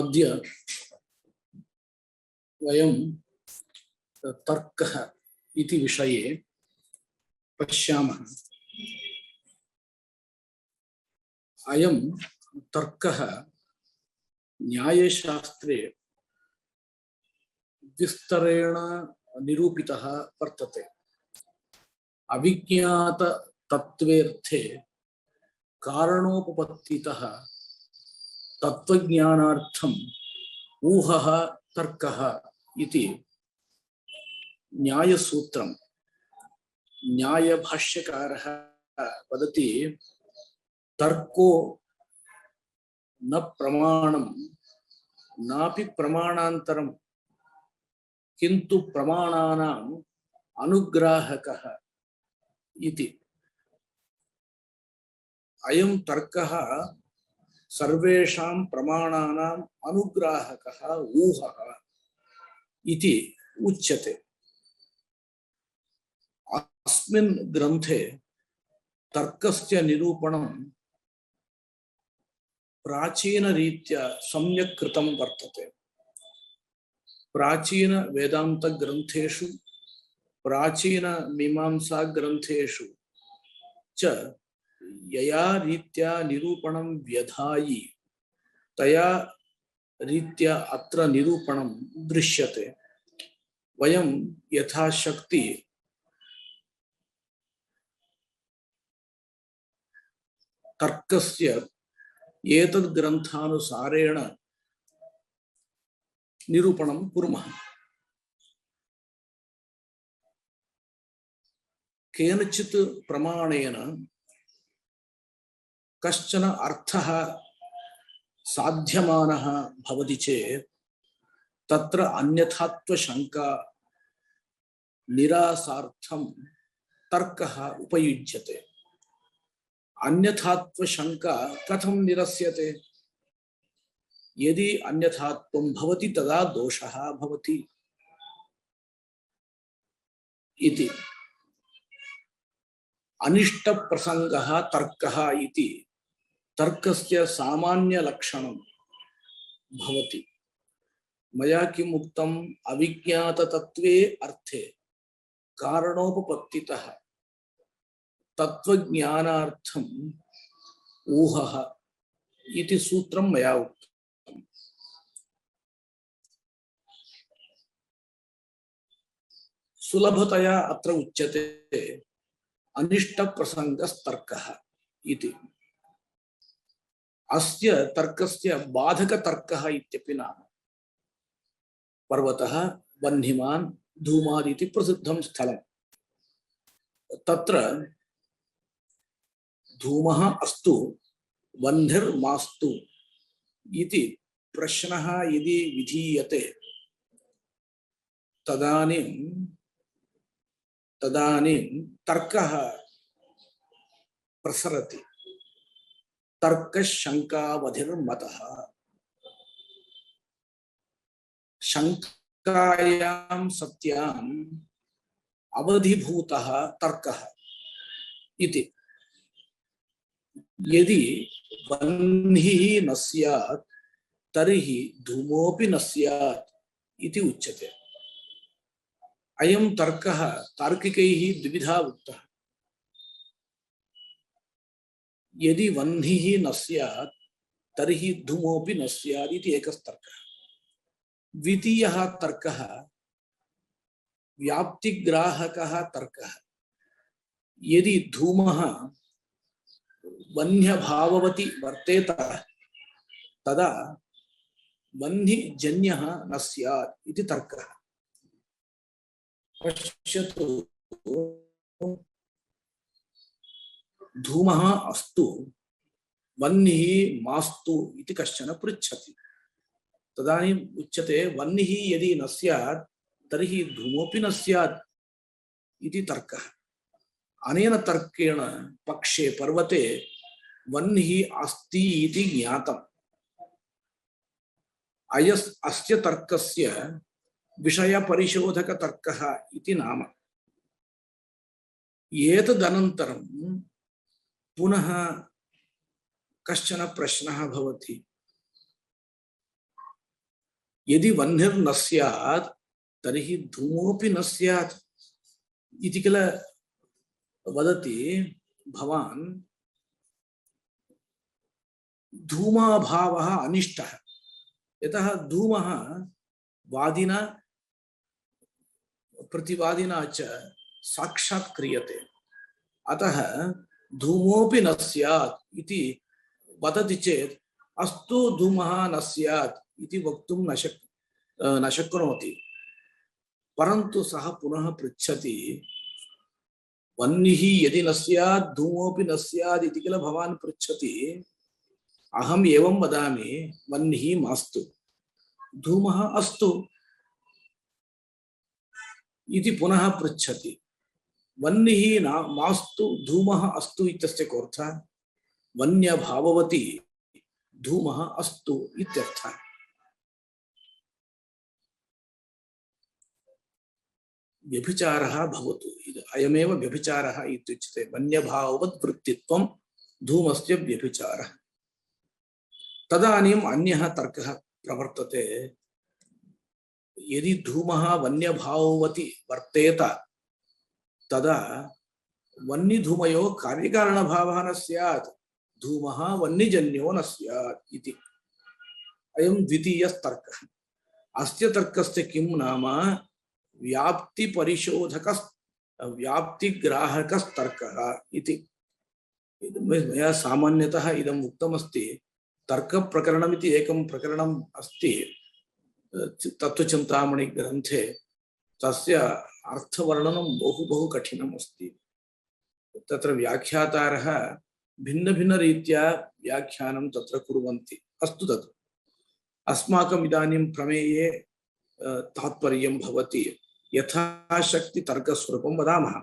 अद्य वयं तर्कः इति विषये पश्यामः। अयं तर्कः न्यायशास्त्रे विस्तरेण निरूपितः वर्तते। अविज्ञात तत्त्वेऽर्थे कारणोपपत्तितः तत्त्वज्ञानार्थम् ऊहः तर्कः इति न्यायसूत्रम्। न्यायभाष्यकारः वदति तर्को न प्रमाणं नापि प्रमाणान्तरं किन्तु प्रमाणानाम् अनुग्राहकः इति। अयं तर्कः सर्वेषां प्रमाणानाम् अनुग्राहकः ऊहः इति उच्यते। अस्मिन् ग्रन्थे तर्कस्य निरूपणं प्राचीनरीत्या सम्यक् कृतं वर्तते। प्राचीन वेदान्तग्रन्थेषु प्राचीनमीमांसाग्रन्थेषु च यया रीत्या निरूपणं व्यधायि तया रीत्या अत्र निरूपणं दृश्यते। वयं यथाशक्ति तर्कस्य एतद् ग्रन्थानुसारेण निरूपणं कुर्मः। केनचित् प्रमाणेन कश्चन अर्थः साध्यमानः भवति चेत् तत्र अन्यथात्वशङ्का निरासार्थं तर्कः उपयुज्यते। अन्यथात्वशङ्का कथं निरस्यते? यदि अन्यथात्वं भवति तदा दोषः भवति इति। अनिष्टप्रसङ्गः तर्कः इति तर्कस्य सामान्यलक्षणं भवति। मया किम् उक्तम्? अविज्ञाततत्त्वे अर्थे कारणोपपत्तितः तत्त्वज्ञानार्थम् ऊहः इति सूत्रं मया उक्तम्। सुलभतया अत्र उच्यते अनिष्टप्रसङ्गस्तर्कः इति। अस्य तर्कस्य बाधकतर्कः इत्यपि नाम। पर्वतः, वह्निमान्, धूमादिति प्रसिद्धं स्थलं। तत्र धूमः अस्तु वह्निर्मास्तु इति प्रश्नः यदि विधीयते तदानीं तर्कः प्रसरति। तर्कशङ्कावधिर्मतः। शङ्कायां सत्याम् अवधिभूतः तर्कः इति। यदि वह्निः न स्यात् तर्हि धूमोऽपि न स्यात् इति उच्यते। अयं तर्कः तार्किकैः द्विविधा उक्तः। यदि वह्निः न स्यात् तर्हि धूमोऽपि न स्यात् इति एकस्तर्कः। द्वितीयः तर्कः व्याप्तिग्राहकः तर्कः। यदि धूमः वह्न्यभाववति वर्तेत तदा वह्निजन्यः न स्यात् इति तर्कः। पश्यतु, धूमः अस्तु वह्निः मास्तु इति कश्चन पृच्छति। तदानीम् उच्यते वह्निः यदि न स्यात् तर्हि धूमोऽपि न स्यात् इति तर्कः। अनेन तर्केण पक्षे पर्वते वह्निः अस्ति इति ज्ञातम्। अस्य तर्कस्य विषयपरिशोधकतर्कः इति नाम। एतदनन्तरं पुनः कश्चन प्रश्नः भवति। यदि वह्निर्न स्यात् तर्हि धूमोऽपि न स्यात् इति किल वदति भवान्। धूमाभावः अनिष्टः, यतः धूमः वादिना प्रतिवादिना च साक्षात् क्रियते, अतः धूमोऽपि न स्यात् इति वदति चेत् अस्तु धूमः न स्यात् इति वक्तुं न शक्नोति। परन्तु सः पुनः पृच्छति, वह्निः यदि न स्यात् धूमोऽपि न स्यात् इति किल भवान् पृच्छति। अहम् एवं वदामि, वह्निः मास्तु धूमः अस्तु इति पुनः पृच्छति। वह्निः मास्तु धूमः अस्तु इत्यस्य कोऽर्थः? वन्यभाववती धूमः अस्तु इत्यर्थः। व्यभिचारः भवतु, अयमेव व्यभिचारः इत्युच्यते। वन्यभाववत् वृत्तित्वं धूमस्य व्यभिचारः। तदानीम् अन्यः तर्कः प्रवर्तते। यदि धूमः वन्यभाववति वर्तेत तदा वह्निधूमयोः कार्यकारणभावः न स्यात्, धूमः वह्निजन्यो न स्यात् इति। अयं द्वितीयस्तर्कः। अस्य तर्कस्य किं नाम? व्याप्तिग्राहकस्तर्कः इति। मया सामान्यतः इदम् उक्तमस्ति। तर्कप्रकरणमिति एकं प्रकरणम् अस्ति तत्त्वचिन्तामणि ग्रन्थे। तस्य अर्थवर्णनं बहु कठिनम् अस्ति। तत्र व्याख्यातारः भिन्नभिन्नरीत्या व्याख्यानं तत्र कुर्वन्ति। अस्तु, तत् अस्माकम् इदानीं प्रमेये तात्पर्यं भवति। यथाशक्ति तर्कस्वरूपं वदामः।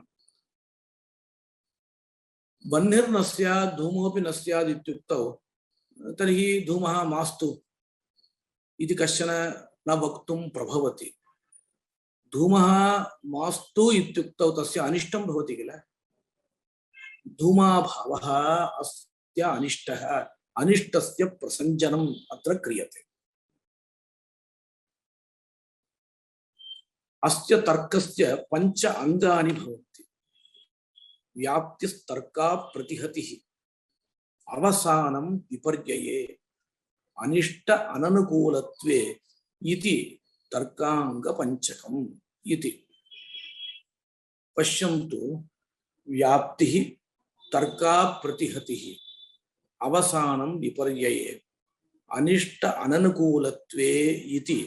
वह्निर्न स्यात् धूमोऽपि न स्यात् इत्युक्तौ तर्हि धूमः मास्तु इति कश्चन न वक्तुं प्रभवति। धूमः मास्तु इत्युक्तौ तस्य अनिष्टं भवति किल। धूमाभावः अस्य अनिष्टः, अनिष्टस्य प्रसञ्जनम् अत्र क्रियते। अस्य तर्कस्य पंच अंगानि भवन्ति। व्याप्तिस्तर्का प्रतिहतिः, अवसानं विपर्यये, अनिष्ट अननुकूलत्वे इति तर्कांगपञ्चकम् इति। पश्यन्तु, व्याप्तिः, तर्का प्रतिहतिः, अवसानं विपर्यये, अनिष्ट अननुकूलत्वे इति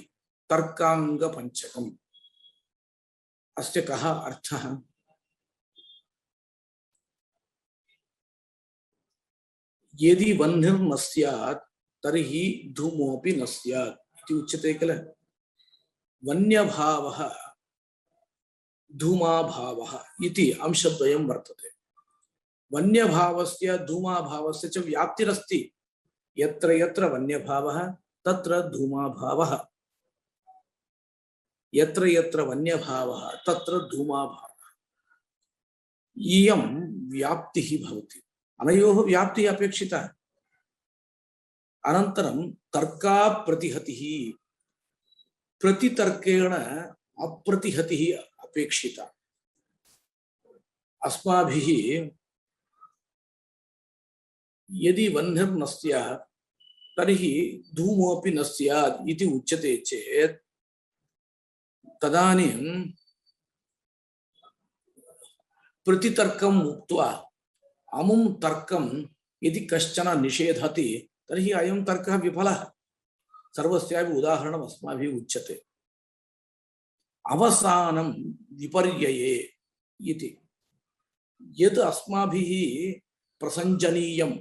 तर्कांगपञ्चकम्। अस्य कः अर्थः? यदि वह्निर्न स्यात् तर्हि धूमोऽपि न स्यात् इति उच्यते किल। वन्यभावः धूमाभावः इति अंशद्वयं वर्तते। वन्यभावस्य धूमाभावस्य च व्याप्तिरस्ति। यत्र यत्र वन्यभावः तत्र धूमाभावः, यत्र यत्र वन्यभावः तत्र धूमाभावः। इयं व्याप्तिः भवति। अनयोः व्याप्तिः अपेक्षिता। अनन्तरं तर्का प्रतिहतिः, प्रतितर्केण अप्रतिहतिः अपेक्षिता। अस्माभिः यदि वह्निर्न स्यात् तर्हि धूमोऽपि न स्यात् इति उच्यते चेत् तदानीं प्रतितर्कम् उक्त्वा अमुं तर्कं यदि कश्चन निषेधति तर्हि अयं तर्कः विफलः। सर्वस्यापि उदाहरणम् अस्माभिः उच्यते। अवसानं विपर्यये इति। यद् अस्माभिः प्रसञ्जनीयं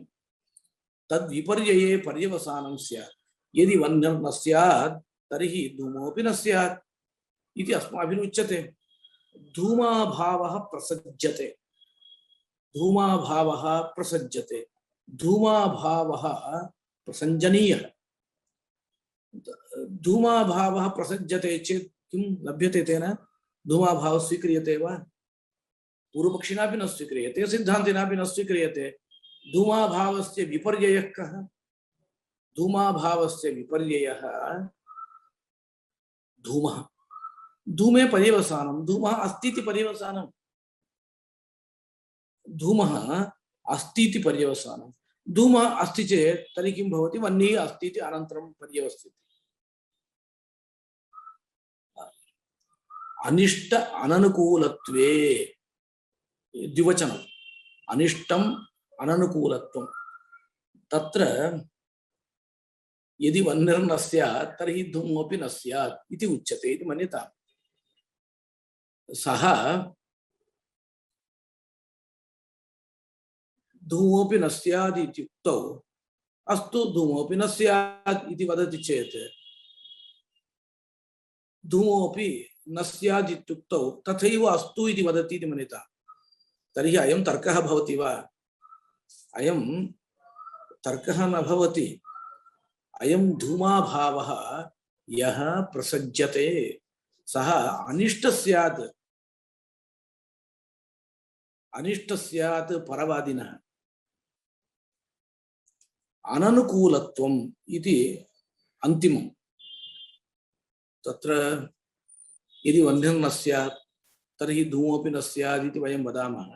तद् विपर्यये पर्यवसानं स्यात्। यदि वह्निर्न स्यात् तर्हि धूमोऽपि न स्यात् इति अस्माभिः उच्यते। धूमाभावः प्रसज्यते, धूमाभावः प्रसज्यते, धूमाभावः प्रसञ्जनीयः। धूमाभावः प्रसज्यते चेत् किं लभ्यते? तेन धूमाभावः स्वीक्रियते वा? पूर्वपक्षिणापि न स्वीक्रियते, सिद्धान्तिनापि न स्वीक्रियते। धूमाभावस्य विपर्ययः कः? धूमाभावस्य विपर्ययः धूमः धूमे पर्यवसानं धूमः अस्ति इति पर्यवसानं धूमः अस्ति इति पर्यवसानं धूमः अस्ति चेत् तर्हि किं भवति वह्निः अस्ति इति अनन्तरं पर्यवस्यते अनिष्ट अननुकूलत्वे द्विवचनम् अनिष्टम् अननुकूलत्वं तत्र यदि वह्निर्न स्यात् तर्हि धूमोऽपि न स्यात् इति उच्यते इति मन्यताम् सः धूमोऽपि न स्यात् इत्युक्तौ अस्तु धूमोऽपि न स्यात् इति वदति चेत् धूमोऽपि न स्यात् इत्युक्तौ तथैव अस्तु इति वदति इति मन्यताम् तर्हि अयं तर्कः भवति वा अयं तर्कः न भवति अयं धूमाभावः यः प्रसज्यते सः अनिष्ट स्यात् परवादिनः अननुकूलत्वम् इति अन्तिमं तत्र यदि वह्निर्न स्यात् तर्हि धूमोऽपि न स्यात् इति वयं वदामः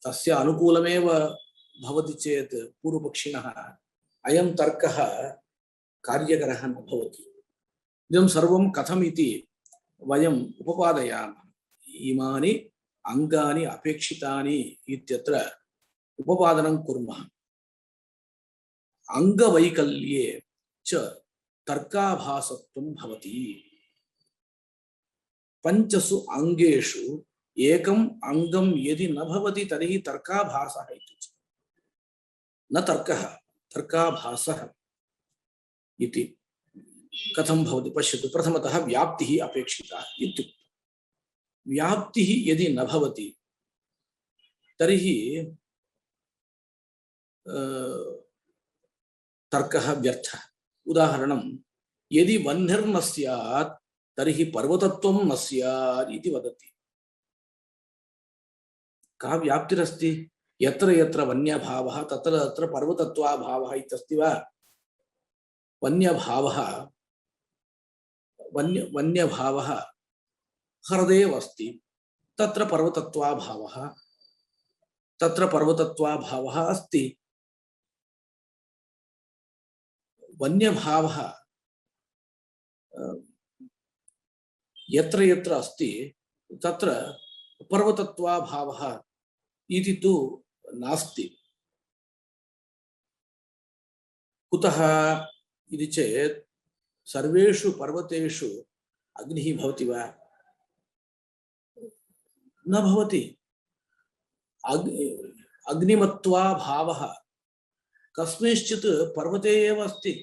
तस्य अनुकूलमेव भवति चेत् पूर्वपक्षिणः अयं तर्कः कार्यकरः न भवति इदं सर्वं कथम् इति वयम् उपपादयामः इमानि अङ्गानि अपेक्षितानि इत्यत्र उपपादनं कुर्मः अङ्गवैकल्ये च तर्काभासत्वं भवति पंचसु अंगेषु एकम अंगम यदि न भवति तर्हि तर्काभासः इति न तर्कः तर्काभासः इति कथं भवति पश्यतु प्रथमतः व्याप्तिः अपेक्षिता इत्युक्ते व्याप्तिः यदि न भवति तर्हि तर्कः व्यर्थः उदाहरणं यदि वह्निर्न स्यात् तर्हि पर्वतत्वं न स्यात् इति वदति का व्याप्तिरस्ति यत्र यत्र वन्यभावः तत्र तत्र पर्वतत्वाभावः इत्यस्ति वा वन्यभावः हृदये अस्ति तत्र पर्वतत्वाभावः अस्ति वन्यभावः यत्र यत्र अस्ति तत्र पर्वतत्वाभावः इति तु नास्ति कुतः इति चेत् सर्वेषु पर्वतेषु अग्निः भवति वा न भवति अग्निमत्वाभावः कस्मिंश्चित् पर्वते एव अस्ति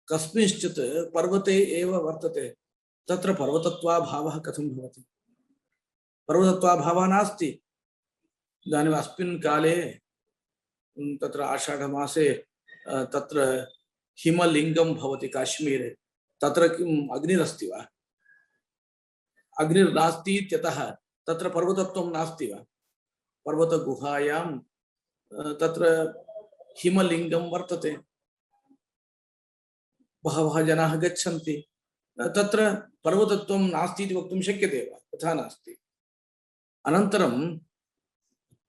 कस्मिंश्चित् पर्वते एव वर्तते तत्र पर्वतत्वाभावः कथं भवति पर्वतत्वाभावः नास्ति इदानीम् अस्मिन् काले तत्र आषाढमासे तत्र हिमलिङ्गं भवति काश्मीरे तत्र किम् अग्निरस्ति वा अग्निर्नास्ति इत्यतः तत्र पर्वतत्वं नास्ति वा पर्वतगुहायां तत्र हिमलिङ्गं वर्तते बहवः जनाः गच्छन्ति तत्र पर्वतत्वं नास्ति इति वक्तुं शक्यते वा तथा नास्ति अनन्तरं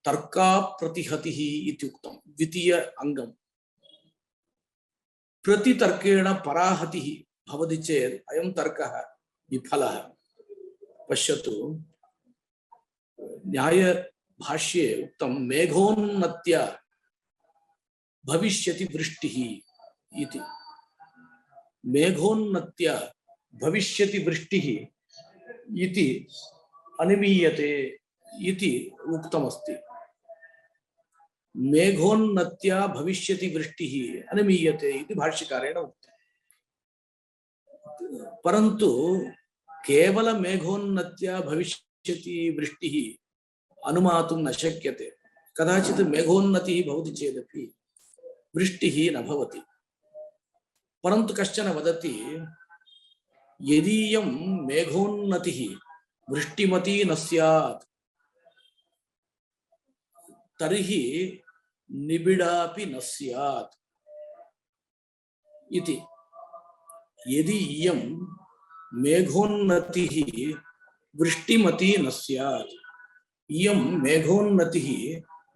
तर्काप्रतिहतिः इत्युक्तं द्वितीय अङ्गं प्रतितर्केण पराहतिः भवति चेत् अयं तर्कः विफलः पश्यतु न्यायभाष्ये उक्तं मेघोन्नत्य भविष्यति वृष्टिः इति मेघोन्नत्य भविष्यति वृष्टिः इति अनिमीयते इति उक्तमस्ति मेघोन्नत्य भविष्यति वृष्टिः अनिमीयते इति भाष्यकारेण उक्तम् परन्तु केवल मेघोन्नत्य भविष्यति वृष्टिः अनुमातुं न शक्यते कदाचित् मेघोन्नतिः भवति चेदपि वृष्टिः न भवति परन्तु कश्चन वदति यदीयं मेघोन्नतिः वृष्टिमती न स्यात् तर्हि निबिडापि न स्यात् इति यदि इयं मेघोन्नतिः वृष्टिमती न स्यात्, इयं मेघोन्नतिः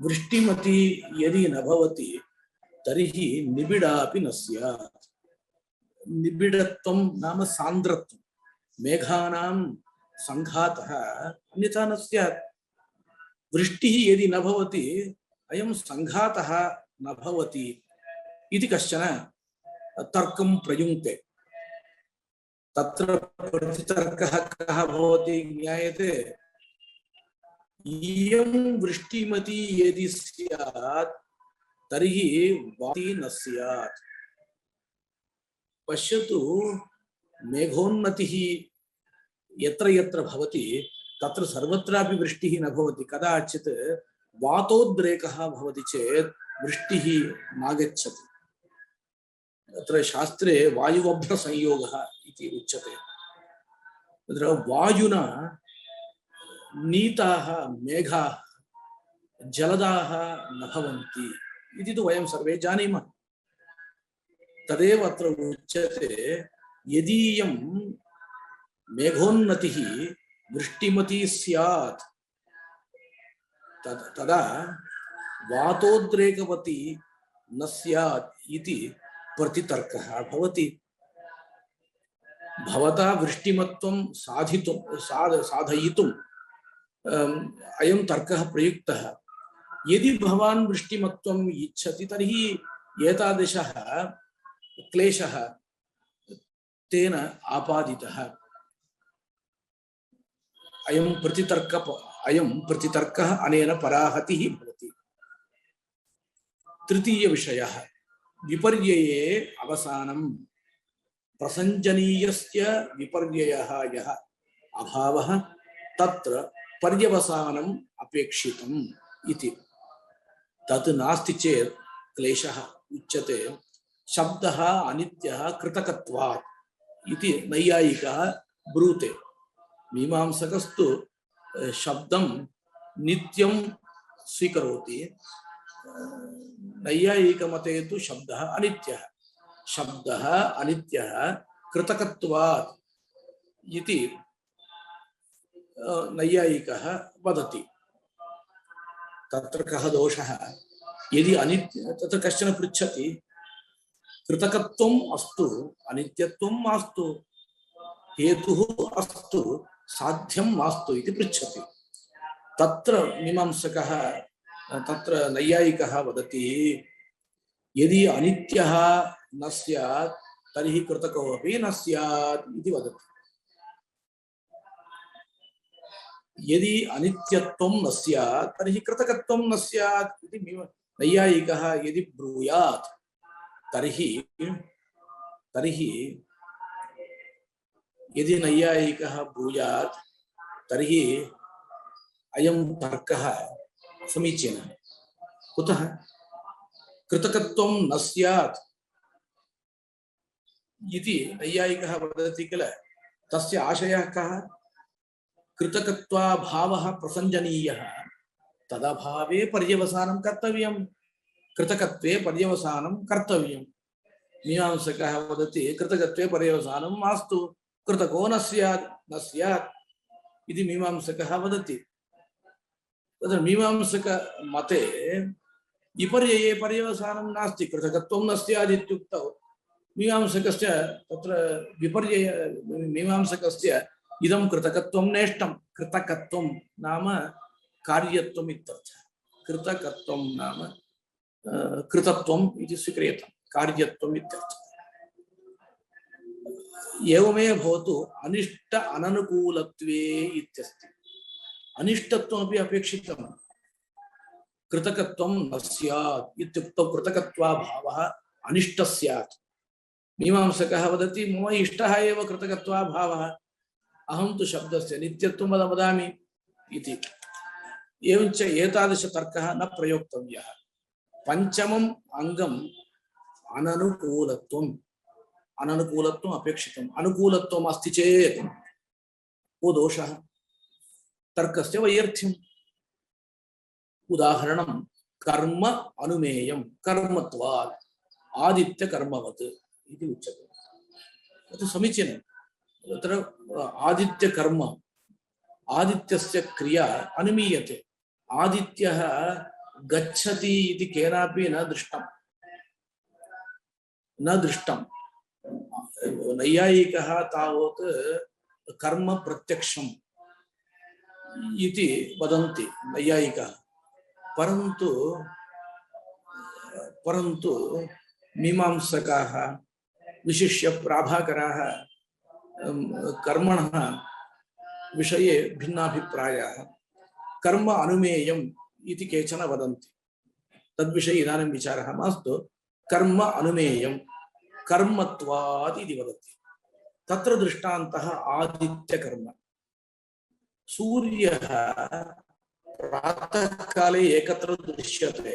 वृष्टिमती यदि न भवति तर्हि निबिडापि न स्यात्। निबिडत्वं नाम सान्द्रत्वं, मेघानां संघातः अन्यथा न स्यात्। वृष्टिः यदि न भवति अयं संघातः न भवति इति कश्चन तर्कं प्रयुङ्क्ते। तत्र प्रतितर्कः कः भवति ज्ञायते। इयं वृष्टिमती यदि स्यात् तर्हि वाति न स्यात्। पश्यतु, मेघोन्नतिः यत्र यत्र भवति तत्र सर्वत्रापि वृष्टिः न भवति। कदाचित् वातोद्रेकः भवति चेत् वृष्टिः नागच्छति। तत्र शास्त्रे वायुवभ्रसंयोगः इति उच्यते। तत्र वायुना नीताः मेघाः जलदाः न भवन्ति इति तु वयं सर्वे जानीमः। तदेव अत्र उच्यते, यदीयं मेघोन्नतिः वृष्टिमती स्यात् तदा वातोद्रेकवती न स्यात् इति प्रतितर्कः भवति। भवता वृष्टिमत्वं साधयितुं अयं तर्कः प्रयुक्तः। यदि भवान् वृष्टिमत्वम् इच्छति तर्हि एतादृशः क्लेशः तेन आपादितः। अयं प्रतितर्कः अनेन पराहतिः भवति। तृतीय विषयः, विपर्यये अवसानं। प्रसञ्जनीयस्य विपर्ययः यः अभावः तत्र पर्यवसानम् अपेक्षितम् इति। तत् नास्ति चेत् क्लेशः उच्यते। शब्दः अनित्यः कृतकत्वात् इति नैयायिकः ब्रूते। मीमांसकस्तु शब्दं नित्यं स्वीकरोति। नैयायिकमते तु शब्दः अनित्यः। शब्दः अनित्यः कृतकत्वात् इति नैयायिकः वदति। तत्र कः दोषः? यदि अनित्य, तत्र कश्चन पृच्छति, कृतकत्वम् अस्तु अनित्यत्वं मास्तु, हेतुः अस्तु साध्यं मास्तु इति पृच्छति। तत्र मीमांसकः, तत्र नैयायिकः वदति, यदि अनित्यः न स्यात् तर्हि कृतको अपि न स्यात् इति वदति। यदि अनित्यत्वं न स्यात् तर्हि कृतकत्वं न स्यात् इति नैयायिकः यदि ब्रूयात् तर्हि यदि नैयायिकः ब्रूयात् तर्हि अयं तर्कः समीचीनः। कुतः? कृतकत्वं न स्यात् इति नैयायिकः वदति किल, तस्य आशयः कः? कृतकत्वाभावः प्रसञ्जनीयः, तदभावे पर्यवसानं कर्तव्यं, कृतकत्वे पर्यवसानं कर्तव्यं। मीमांसकः वदति कृतकत्वे पर्यवसानं मास्तु, कृतको न स्यात् इति मीमांसकः वदति। तत्र मीमांसक मते विपर्यये पर्यवसानं नास्ति, कृतकत्वं न स्यात् इत्युक्तौ मीमांसकस्य तत्र विपर्यय मीमांसकस्य इदं कृतकत्वं नेष्टं। कृतकत्वं नाम कार्यत्वम् इत्यर्थः। कृतकत्वं नाम कृतत्वम् इति स्वीक्रियते, कार्यत्वम् इत्यर्थः। एवमेव भवतु अनिष्ट अननुकूलत्वे इत्यस्ति। अनिष्टत्वमपि अपेक्षितम्। कृतकत्वं न स्यात् इत्युक्तौ कृतकत्वाभावः अनिष्टः स्यात्। मीमांसकः वदति मम इष्टः एव कृतकत्वाभावः, अहं तु शब्दस्य नित्यत्वं वदामि इति। एवञ्च एतादृशतर्कः न प्रयोक्तव्यः। पञ्चमम् अङ्गम् अननुकूलत्वम्। अननुकूलत्वम् अपेक्षितम्। अनुकूलत्वम् अस्ति चेत् को दोषः? तर्कस्य वैयर्थ्यम्। उदाहरणं कर्म अनुमेयं कर्मत्वात् आदित्य कर्मवत् इति उच्यते। तत् समीचीनं। तत्र आदित्यकर्म, आदित्यस्य क्रिया अनुमीयते। आदित्यः गच्छति इति केनापि न दृष्टं, न दृष्टं। नैयायिकः तावत् कर्म प्रत्यक्षम् इति वदन्ति नैयायिकः, परन्तु मीमांसकाः विशिष्य प्राभाकराः कर्मणः विषये भिन्नाभिप्रायाः। कर्म अनुमेयम् इति केचन वदन्ति, तद्विषये इदानीं विचारः मास्तु। कर्म अनुमेयं कर्मत्वात् इति वदति। तत्र दृष्टान्तः आदित्यकर्म। सूर्यः प्रातःकाले एकत्र दृश्यते,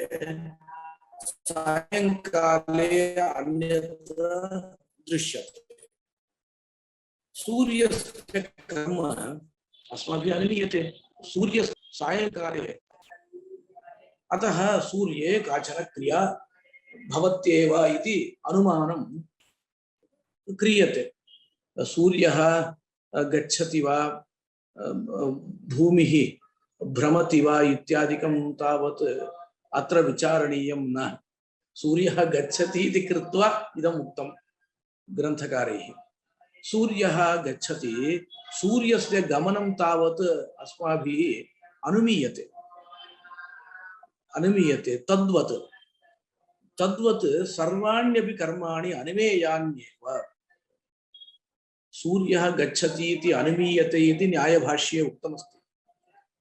सायंकाले अन्यत्र दृश्यते। सूर्यस्य कर्म अस्माभिः अनुमीयते, सूर्य सायंकाले। अतः सूर्ये काचन क्रिया भवत्येव इति अनुमानं क्रियते। सूर्यः गच्छति वा, भूमिः भ्रमति वा इत्यादिकं तावत् अत्र विचारणीयं न। सूर्यः गच्छति इति कृत्वा इदम् उक्तं ग्रन्थकारैः। सूर्यः गच्छति, सूर्यस्य गमनं तावत् अस्माभिः अनुमीयते। तद्वत् सर्वाण्यपि कर्माणि अनुमेयान्येव। सूर्यः गच्छति इति अनुमीयते इति न्यायभाष्ये उक्तमस्ति,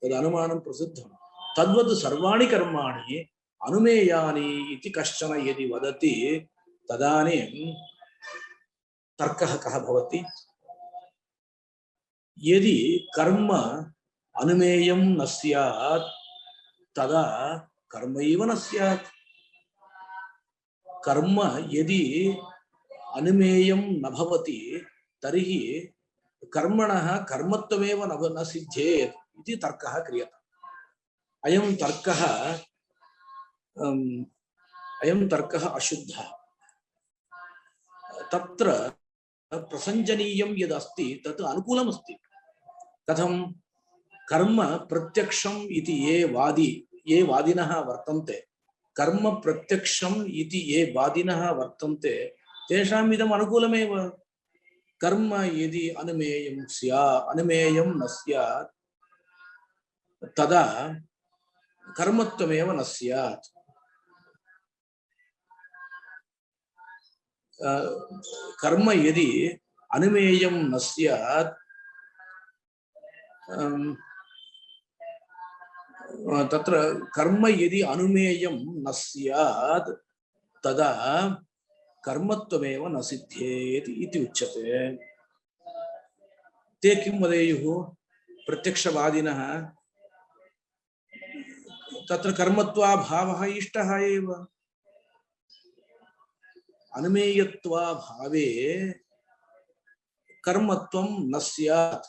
तदनुमानं प्रसिद्धं। तद्वत् सर्वाणि कर्माणि अनुमेयानि इति कश्चन यदि वदति, तदानीं तर्कः कः भवति? यदि कर्म अनुमेयं न स्यात् तदा कर्मैव न स्यात्। कर्म यदि अनुमेयं न भवति तर्हि कर्मणः कर्मत्वमेव न सिद्ध्येत् इति तर्कः क्रियते। अयं तर्कः अशुद्धः। तत्र प्रसञ्जनीयं यदस्ति तत् अनुकूलमस्ति। कथं? कर्म प्रत्यक्षम् इति ये वादिनः वर्तन्ते, कर्म प्रत्यक्षम् इति ये वादिनः वर्तन्ते, तेषाम् इदम् अनुकूलमेव। कर्म यदि अनुमेयं न स्यात् तदा कर्मत्वमेव न स्यात्। कर्म यदि अनुमेयं न स्यात् तत्र कर्म यदि अनुमेयं न स्यात् तदा कर्मत्वमेव न सिद्ध्येत् इति उच्यते। ते किं वदेयुः? प्रत्यक्षवादिनः तत्र कर्मत्वाभावः इष्टः एव। अनुमेयत्वाभावे कर्मत्वं न स्यात्।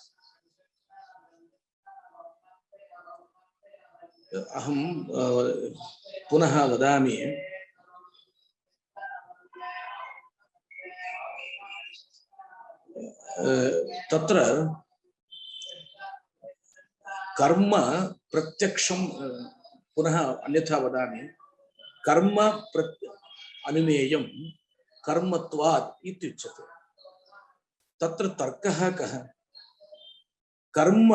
अहं पुनः वदामि, तत्र कर्म प्रत्यक्षं, पुनः अन्यथा वदामि, कर्म अनुमेयं कर्मत्वात् इत्युच्यते। तत्र तर्कः कः? कर्म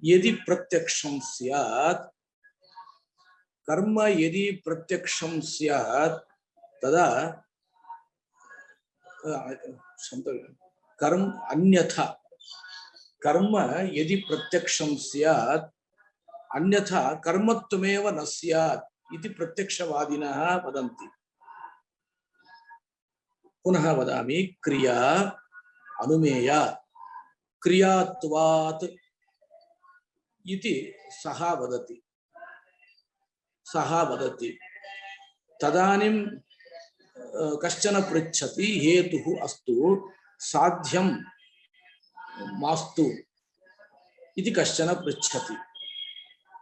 यदि प्रत्यक्षं स्यात्, तदा कर्म अन्यथा, कर्म यदि प्रत्यक्षं स्यात् अन्यथा कर्मत्वमेव न स्यात् इति प्रत्यक्षवादिनः वदन्ति। पुनः वदामि, क्रिया अनुमेया क्रियात्वात् इति सः वदति। तदानीं कश्चन पृच्छति, हेतुः अस्तु साध्यं मास्तु इति कश्चन पृच्छति।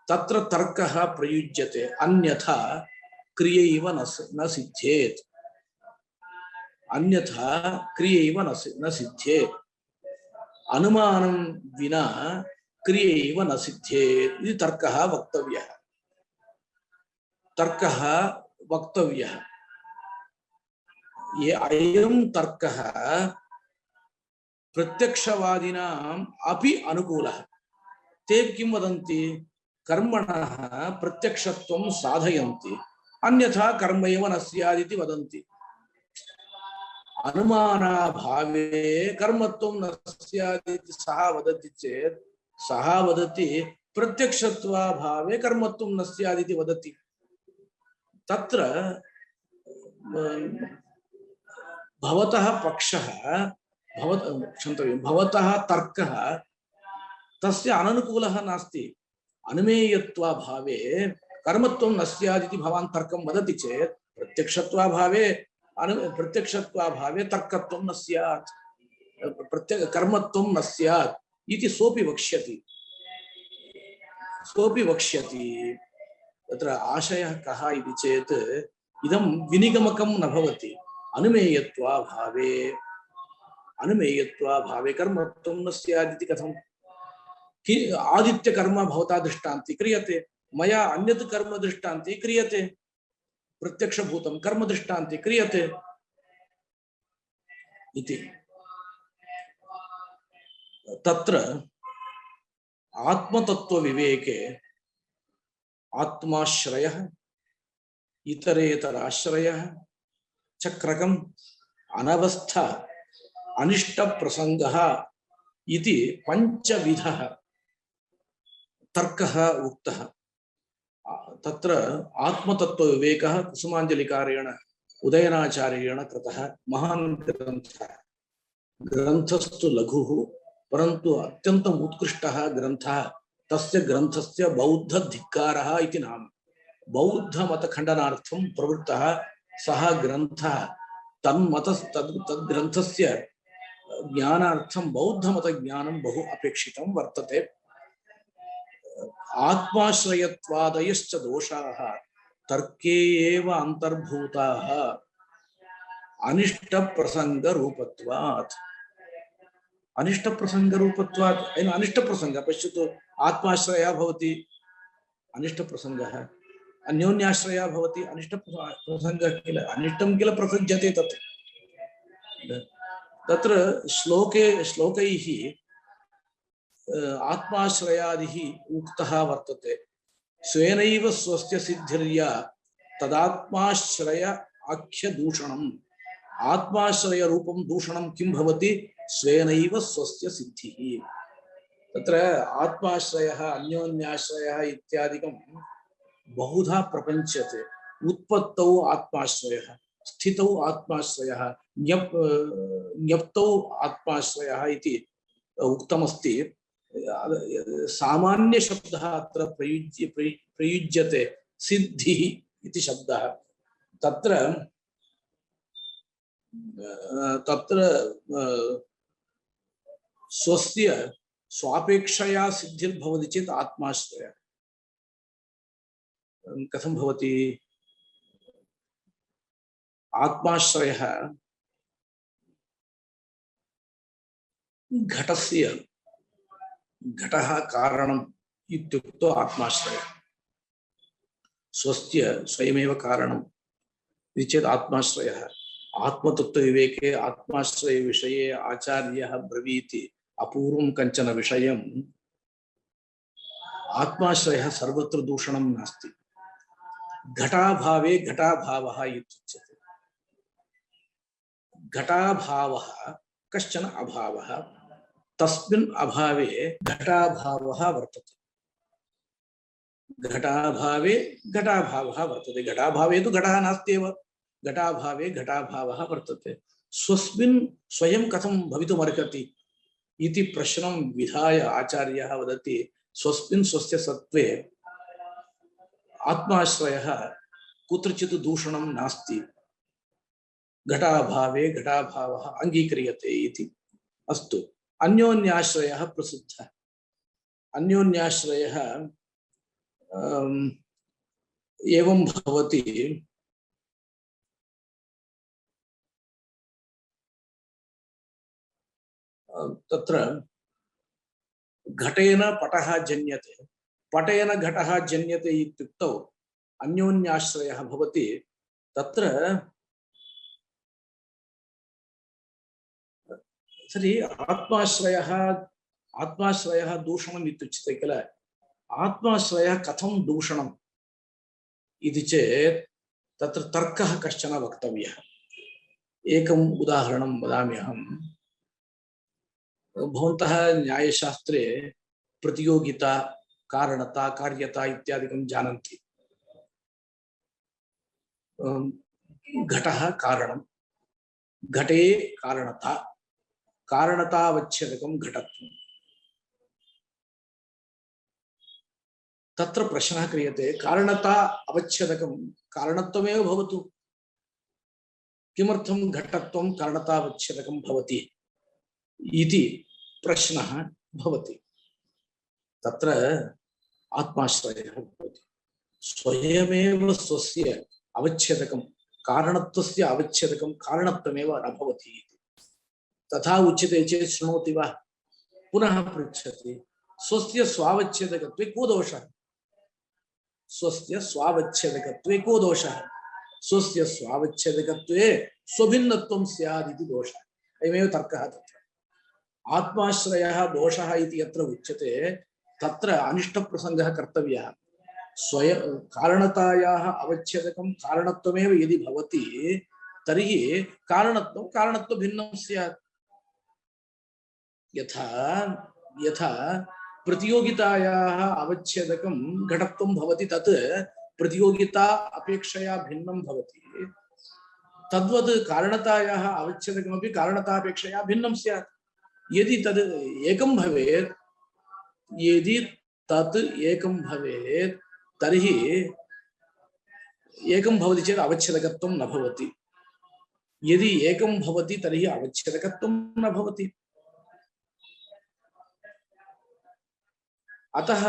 तत्र तर्कः प्रयुज्यते, अन्यथा क्रियैव न सिद्ध्येत्। अन्यथा क्रियैव न सिद्धे अनुमानं विना क्रियैव न सिद्धेत् इति तर्कः वक्तव्यः ये अयं तर्कः प्रत्यक्षवादिनाम् अपि अनुकूलः ते किं वदन्ति कर्मणः प्रत्यक्षत्वं साधयन्ति अन्यथा कर्मैव न स्यात् इति वदन्ति अनुमानाभावे कर्मत्वं न स्यात् इति सः वदति चेत् सः वदति प्रत्यक्षत्वाभावे कर्मत्वं न स्यात् इति वदति तत्र भवतः पक्षः भवतः तर्कः तस्य अननुकूलः नास्ति अनुमेयत्वाभावे कर्मत्वं न स्यात् इति भवान् तर्कं वदति चेत् प्रत्यक्षत्वाभावे तर्कत्वं न स्यात् कर्मत्वं न स्यात् इति सोऽपि वक्ष्यति तत्र आशयः कः इति चेत् इदं विनिगमकं न भवति अनुमेयत्वाभावे कर्मत्वं न स्यात् इति कथं आदित्य कर्म भवता दृष्टान्ति क्रियते मया अन्यत् कर्म दृष्टान्ति क्रियते प्रत्यक्षभूतं कर्म दृष्टान्ति क्रियते इति तत्र आत्मतत्त्वविवेके आत्माश्रयः इतरेतराश्रयः चक्रकम् अनवस्था अनिष्टप्रसङ्गः इति पञ्चविधः तर्कः उक्तः तत्र आत्मतत्त्वविवेकः कुसुमाञ्जलिकारेण उदयनाचार्येण कृतः महान् ग्रन्थस्तु लघुः परन्तु अत्यन्तम् उत्कृष्टः ग्रन्थः तस्य ग्रन्थस्य बौद्धधिक्कारः इति नाम बौद्धमतखण्डनार्थं प्रवृत्तः सः ग्रन्थः तद्ग्रन्थस्य ज्ञानार्थं बौद्धमतज्ञानं बहु अपेक्षितं वर्तते आत्माश्रयत्वादयश्च दोषाः तर्के एव अन्तर्भूताः अनिष्टप्रसङ्गरूपत्वात् अनिष्टप्रसङ्गः पश्यतु आत्माश्रयः भवति अनिष्टप्रसङ्गः अन्योन्याश्रयः भवति अनिष्टप्रसङ्गः किल अनिष्टं किल प्रसज्यते तत्र श्लोकैः आत्माश्रयादिः उक्तः वर्तते स्वेनैव स्वस्य सिद्धिर्या तदात्माश्रय आख्यदूषणम् आत्माश्रय रूपं दूषणं किं भवति स्वेनैव स्वस्य सिद्धिः तत्र आत्माश्रयः अन्योन्याश्रयः इत्यादिकं बहुधा प्रपञ्च्यते उत्पत्तौ आत्माश्रयः स्थितौ आत्माश्रयः ज्ञप्तौ आत्माश्रयः इति उक्तमस्ति सामान्य शब्दः अत्र प्रयुज्यते सिद्धिः इति शब्दः तत्र स्वस्य स्वापेक्षया सिद्धिर्भवति चेत् आत्माश्रय कथं भवति आत्माश्रयः घटः कारणम् इत्युक्तो आत्माश्रयः स्वस्य स्वयमेव कारणम् इति चेत् आत्माश्रयः आत्मतत्त्वविवेके आत्माश्रय विषये आचार्यः ब्रवीति अपूर्वं कञ्चन विषयम् आत्माश्रयः सर्वत्र दूषणं नास्ति घटाभावे घटाभावः इत्युच्यते घटाभावः कश्चन अभावः तस्मिन् अभावे घटाभावः वर्तते घटाभावे घटाभावः वर्तते घटाभावे तु घटः नास्त्येव घटाभावे घटाभावः वर्तते स्वस्मिन् स्वयं कथं भवितुमर्हति इति प्रश्नं विधाय आचार्यः वदति स्वस्मिन् स्वस्य सत्त्वे आत्माश्रयः कुत्रचित् दूषणं नास्ति घटाभावे घटाभावः अङ्गीक्रियते इति अस्तु अन्योन्याश्रयः प्रसिद्धः अन्योन्याश्रयः एवं भवति तत्र घटेन पटः जन्यते, पटेन घटः जन्यते इत्युक्तौ अन्योन्याश्रयः भवति। तत्र सरि आत्माश्रयः आत्माश्रयः दूषणम् इत्युच्यते किल। आत्माश्रयः कथं दूषणम् इति चेत् तत्र तर्कः कश्चन वक्तव्यः। एकम् उदाहरणं वदामि अहं। भवन्तः न्यायशास्त्रे प्रतियोगिता, कारणता, कार्यता इत्यादिकं जानन्ति। घटः कारणं, घटे कारणता, कारणतावच्छेदकं घटत्वम्। तत्र प्रश्नः क्रियते, कारणता अवच्छेदकं कारणत्वमेव भवतु, किमर्थं घटत्वं कारणतावच्छेदकं भवति इति प्रश्नः भवति। तत्र आत्माश्रयः भवति। स्वयमेव स्वस्य अवच्छेदकं, कारणत्वस्य अवच्छेदकं कारणत्वमेव न भवति। तथा उच्यते चेत् शृणोति वा? पुनः पृच्छति, स्वस्य स्वावच्छेदकत्वे को दोषः? स्वस्य स्वावच्छेदकत्वे को दोषः? स्वस्य स्वावच्छेदकत्वे स्वभिन्नत्वं स्यात् इति दोषः। अयमेव तर्कः। तत्र आत्माश्रयः दोषः इति यत्र उच्यते तत्र अनिष्टप्रसङ्गः कर्तव्यः। स्वयं कारणतायाः अवच्छेदकं कारणत्वमेव यदि भवति तर्हि कारणत्वं कारणत्वभिन्नं स्यात्। यथा यथा प्रतियोगितायाः अवच्छेदकं घटत्वं भवति, तत् प्रतियोगिता अपेक्षया भिन्नं भवति। तद्वत् कारणतायाः अवच्छेदकमपि कारणतापेक्षया भिन्नं स्यात्। यदि तद् एकं भवेत्, यदि तत् एकं भवेत् तर्हि एकं भवति चेत् अवच्छेदकत्वं न भवति। यदि एकं भवति तर्हि अवच्छेदकत्वं न भवति। अतः